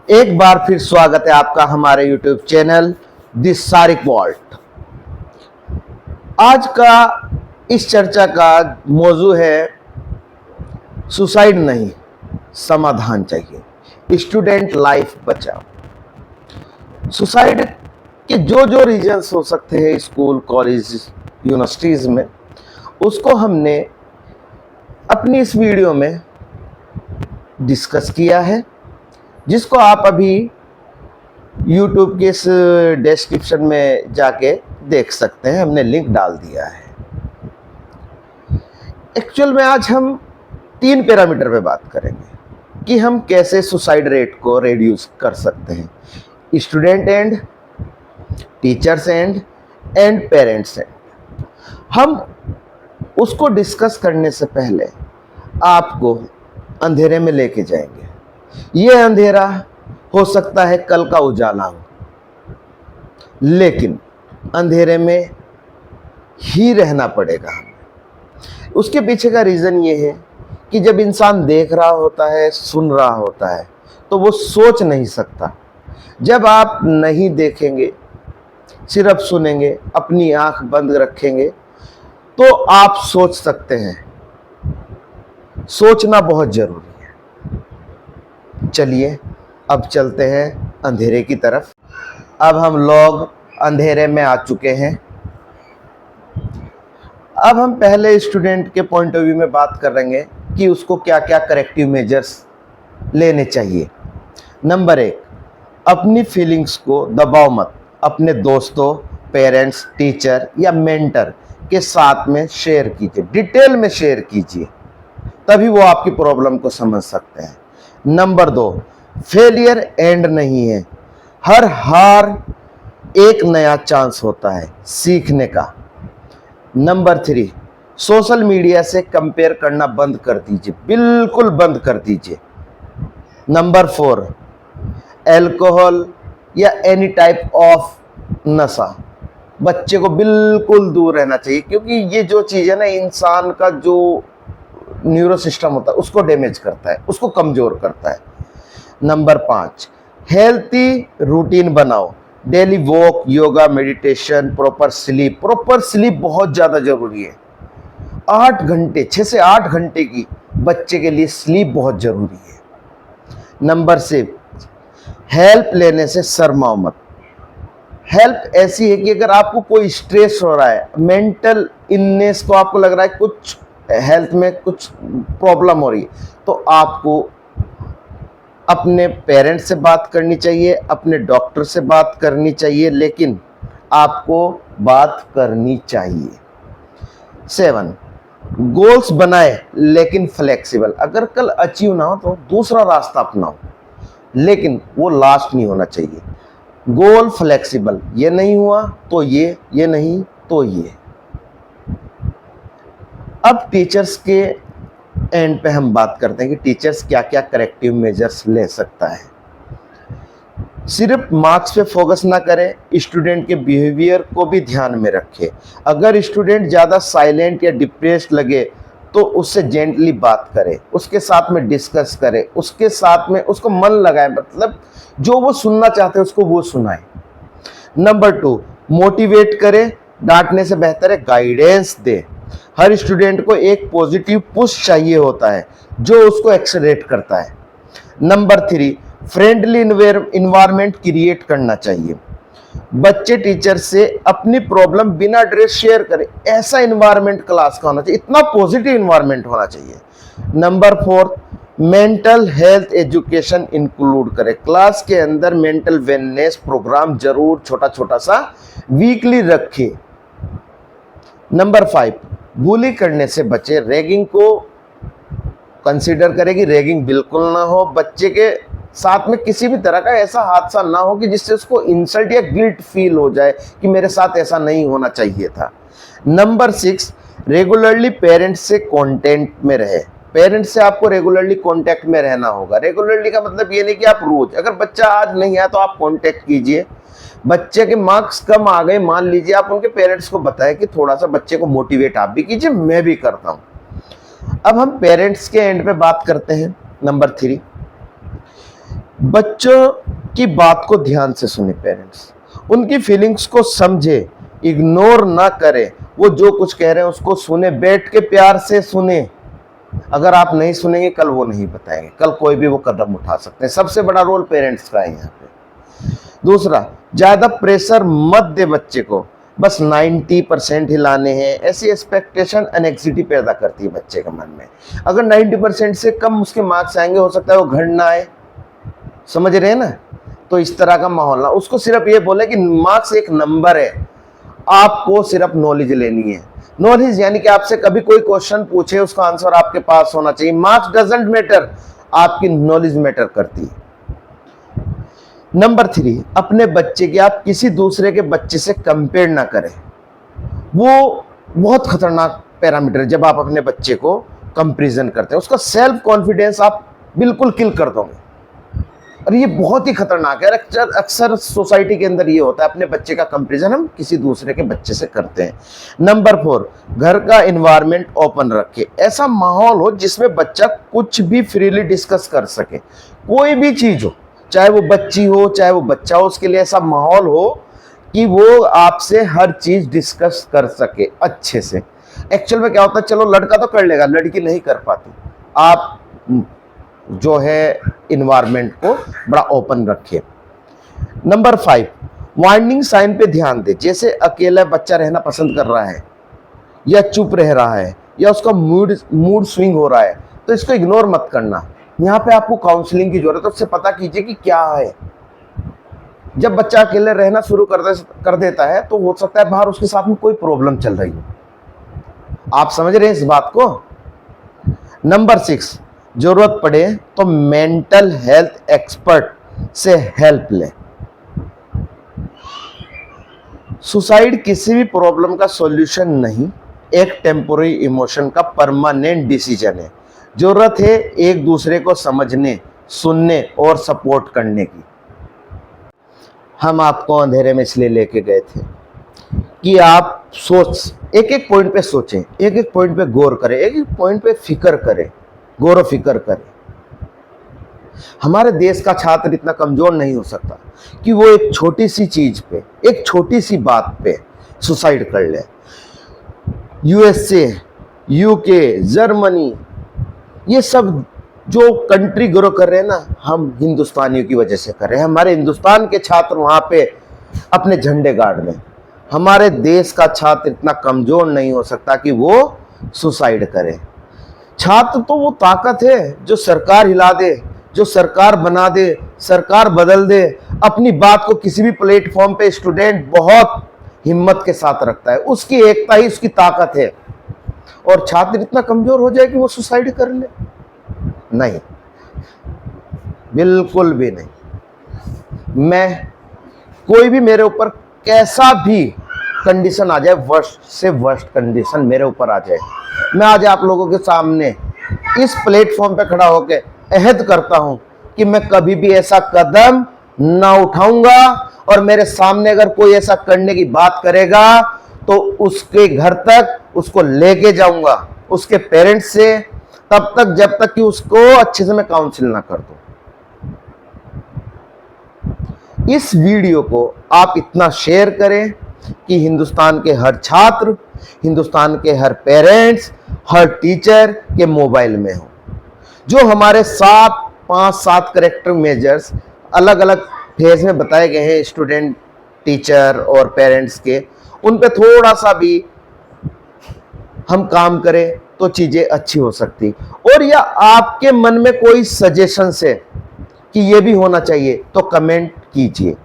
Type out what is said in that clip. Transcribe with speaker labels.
Speaker 1: एक बार फिर स्वागत है आपका हमारे YouTube channel the Sarik Vault. आज का इस चर्चा का मौजू है सुसाइड नहीं, समाधान चाहिए, स्टूडेंट लाइफ बचाओ। सुसाइड के जो रीजंस हो सकते हैं स्कूल, कॉलेज, यूनिवर्सिटीज में, उसको हमने अपनी इस वीडियो में डिस्कस किया है, जिसको आप अभी YouTube के इस डिस्क्रिप्शन में जाके देख सकते हैं। हमने लिंक डाल दिया है। एक्चुअल में आज हम 3 पैरामीटर पे बात करेंगे कि हम कैसे सुसाइड रेट को रिड्यूस कर सकते हैं, student and, teachers and parents and. हम उसको डिस्कस करने से पहले आपको अंधेरे में लेके जाएंगे। ये अंधेरा हो सकता है कल का उजाला हो, लेकिन अंधेरे में ही रहना पड़ेगा हमें। उसके पीछे का रीज़न ये है कि जब इंसान देख रहा होता है, सुन रहा होता है, तो वो सोच नहीं सकता। जब आप नहीं देखेंगे, सिर्फ सुनेंगे, अपनी आंख बंद रखेंगे, तो आप सोच सकते हैं। सोचना बहुत जरूरी है। चलिए अब चलते हैं अंधेरे की तरफ। अब हम लोग अंधेरे में आ चुके हैं। अब हम पहले स्टूडेंट के पॉइंट ऑफ व्यू में बात करेंगे कि उसको क्या क्या करेक्टिव मेजर्स लेने चाहिए। नंबर 1, अपनी फीलिंग्स को दबाओ मत। अपने दोस्तों, पेरेंट्स, टीचर या मेंटर के साथ में शेयर कीजिए, डिटेल में शेयर कीजिए, तभी वो आपकी प्रॉब्लम को समझ सकते हैं। नंबर 2, फेलियर एंड नहीं है, हर हार एक नया चांस होता है सीखने का। नंबर 3, सोशल मीडिया से कंपेयर करना बंद कर दीजिए, बिल्कुल बंद कर दीजिए। नंबर 4, अल्कोहल या एनी टाइप ऑफ नशा बच्चे को बिल्कुल दूर रहना चाहिए, क्योंकि ये जो चीज़ है ना, इंसान का जो न्यूरो सिस्टम होता है उसको डैमेज करता है, उसको कमज़ोर करता है। नंबर 5, हेल्थी रूटीन बनाओ, daily walk, yoga, meditation, proper sleep बहुत ज़्यादा ज़रूरी है। 8 घंटे, 6 से 8 घंटे की बच्चे के लिए स्लीप बहुत ज़रूरी है। नंबर 6, हेल्प लेने से शर्माओ मत। हेल्प ऐसी है कि अगर आपको कोई स्ट्रेस हो रहा है, मेंटल इलनेस को आपको लग रहा है कुछ हेल्थ में कुछ प्रॉब्लम हो रही है, तो आपको अपने पेरेंट्स से बात करनी चाहिए, अपने डॉक्टर से बात करनी चाहिए, लेकिन आपको बात करनी चाहिए। 7, गोल्स बनाए लेकिन फ्लेक्सिबल। अगर कल अचीव ना हो तो दूसरा रास्ता अपनाओ, लेकिन वो लास्ट नहीं होना चाहिए। गोल फ्लेक्सिबल, ये नहीं हुआ तो ये नहीं तो ये। अब टीचर्स के एंड पे हम बात करते हैं कि टीचर्स क्या क्या करेक्टिव मेजर्स ले सकता है। सिर्फ मार्क्स पे फोकस ना करें, स्टूडेंट के बिहेवियर को भी ध्यान में रखें। अगर स्टूडेंट ज़्यादा साइलेंट या डिप्रेस्ड लगे तो उससे जेंटली बात करें, उसके साथ में डिस्कस करें, उसके साथ में उसको मन लगाएं, मतलब जो वो सुनना चाहते हैं उसको वो सुनाएं। नंबर 2, मोटिवेट करें, डांटने से बेहतर है गाइडेंस दे। हर स्टूडेंट को एक पॉजिटिव पुश चाहिए होता है जो उसको एक्सेलरेट करता है। नंबर 3, फ्रेंडली इन्वायरमेंट क्रिएट करना चाहिए। बच्चे टीचर से अपनी प्रॉब्लम बिना ड्रेस शेयर करें, ऐसा इन्वायरमेंट क्लास का होना चाहिए, इतना पॉजिटिव इन्वायरमेंट होना चाहिए। Number 4, mental health education include करें। क्लास के अंदर मेंटल वेलनेस प्रोग्राम जरूर छोटा छोटा सा वीकली रखें। नंबर 5, बुली करने से बचे। रैगिंग को कंसीडर करें कि रैगिंग बिल्कुल ना हो, बच्चे के साथ में किसी भी तरह का ऐसा हादसा ना हो कि जिससे उसको इंसल्ट या गिल्ट फील हो जाए कि मेरे साथ ऐसा नहीं होना चाहिए था। नंबर 6, रेगुलरली पेरेंट्स से कांटेक्ट में रहे। पेरेंट्स से आपको रेगुलरली कांटेक्ट में रहना होगा। रेगुलरली का मतलब ये नहीं कि आप रोज, अगर बच्चा आज नहीं आया तो आप कांटेक्ट कीजिए। बच्चे के मार्क्स कम आ गए, मान लीजिए, आप उनके पेरेंट्स को बताएं कि थोड़ा सा बच्चे को मोटिवेट आप भी कीजिए, मैं भी करता हूं। अब हम पेरेंट्स के एंड पे बात करते हैं। नंबर 3, बच्चों की बात को ध्यान से सुने पेरेंट्स, उनकी फीलिंग्स को समझे, इग्नोर ना करें। वो जो कुछ कह रहे हैं उसको सुने, बैठ के प्यार से सुने। अगर आप नहीं सुनेंगे कल वो नहीं बताएंगे, कल कोई भी वो कदम उठा सकते हैं। सबसे बड़ा रोल पेरेंट्स का है यहाँ पे। दूसरा, ज्यादा प्रेशर मत दे बच्चे को, बस 90% ही लाने हैं, ऐसी एक्सपेक्टेशन एनेक्सिटी पैदा करती है बच्चे के मन में। अगर 90% से कम उसके मार्क्स आएंगे, हो सकता है वो घर ना आए, समझ रहे हैं ना। तो इस तरह का माहौल ना, उसको सिर्फ ये बोले कि मार्क्स एक नंबर है, आपको सिर्फ नॉलेज लेनी है। नॉलेज यानी कि आपसे कभी कोई क्वेश्चन पूछे उसका आंसर आपके पास होना चाहिए। मार्क्स डजंट मैटर, आपकी नॉलेज मैटर करती है। नंबर 3, अपने बच्चे के आप किसी दूसरे के बच्चे से कंपेयर ना करें। वो बहुत खतरनाक पैरामीटर है जब आप अपने बच्चे को कंपैरिजन करते हैं, उसका सेल्फ कॉन्फिडेंस आप बिल्कुल किल कर दोगे। और ये बहुत ही खतरनाक है। अक्सर सोसाइटी के अंदर ये होता है, अपने बच्चे का कंपैरिजन हम किसी दूसरे के बच्चे से करते हैं। नंबर 4, घर का एनवायरनमेंट ओपन रखे, ऐसा माहौल हो जिसमें बच्चा कुछ भी फ्रीली डिस्कस कर सके, कोई भी चीज हो, चाहे वो बच्ची हो चाहे वो बच्चा हो, उसके लिए ऐसा माहौल हो कि वो आपसे हर चीज डिस्कस कर सके अच्छे से। एक्चुअल में क्या होता है, चलो लड़का तो कर लेगा, लड़की नहीं कर पाती। आप जो है इन्वायरमेंट को बड़ा ओपन रखिए। नंबर 5, वार्निंग साइन पे ध्यान दे। जैसे अकेला बच्चा रहना पसंद कर रहा है, या चुप रह रहा है, या उसका मूड स्विंग हो रहा है, तो इसको इग्नोर मत करना। यहाँ पे आपको काउंसलिंग की जरूरत है, उससे पता कीजिए कि क्या है। जब बच्चा अकेले रहना शुरू कर देता है तो हो सकता है बाहर उसके साथ में कोई प्रॉब्लम चल रही हो। आप समझ रहे हैं इस बात को। नंबर 6, जरूरत पड़े तो मेंटल हेल्थ एक्सपर्ट से हेल्प ले। सुसाइड किसी भी प्रॉब्लम का सॉल्यूशन नहीं, एक टेम्पोररी इमोशन का परमानेंट डिसीजन है। जरूरत है एक दूसरे को समझने, सुनने और सपोर्ट करने की। हम आपको अंधेरे में इसलिए लेके गए थे कि आप एक एक पॉइंट पे सोचें, एक एक पॉइंट पे गौर करें, एक एक पॉइंट पे फिक्र करें, गौर फिक्र करें। हमारे देश का छात्र इतना कमजोर नहीं हो सकता कि वो एक छोटी सी चीज पे, एक छोटी सी बात पे सुसाइड कर ले। यूएसए, यूके, जर्मनी, ये सब जो कंट्री ग्रो कर रहे हैं ना, हम हिंदुस्तानियों की वजह से कर रहे हैं। हमारे हिंदुस्तान के छात्र वहां पे अपने झंडे गाड़ रहे हैं। हमारे देश का छात्र इतना कमजोर नहीं हो सकता कि वो सुसाइड करे। छात्र तो वो ताकत है जो सरकार हिला दे, जो सरकार बना दे, सरकार बदल दे। अपनी बात को किसी भी प्लेटफॉर्म पे स्टूडेंट बहुत हिम्मत के साथ रखता है, उसकी एकता ही उसकी ताकत है। और छात्र इतना कमजोर हो जाए कि वो सुसाइड कर ले? नहीं, बिल्कुल भी नहीं। मैं कोई भी मेरे ऊपर कैसा भी कंडीशन आ जाए, वर्स्ट से वर्स्ट कंडीशन मेरे ऊपर आ जाए, मैं आज आप लोगों के सामने इस प्लेटफॉर्म पे खड़ा होकर अहद करता हूं कि मैं कभी भी ऐसा कदम ना उठाऊंगा। और मेरे सामने अगर कोई ऐसा करने की बात करेगा तो उसके घर तक उसको लेके जाऊंगा, उसके पेरेंट्स से, तब तक जब तक कि उसको अच्छे से मैं काउंसिल ना कर दूं। इस वीडियो को आप इतना शेयर करें कि हिंदुस्तान के हर छात्र, हिंदुस्तान के हर पेरेंट्स, हर टीचर के मोबाइल में हो। जो हमारे 5-7 करेक्टर मेजर्स अलग अलग फेज में बताए गए हैं स्टूडेंट, टीचर और पेरेंट्स के, उन पे थोड़ा सा भी हम काम करें तो चीजें अच्छी हो सकती। और या आपके मन में कोई सजेशन है कि ये भी होना चाहिए तो कमेंट कीजिए।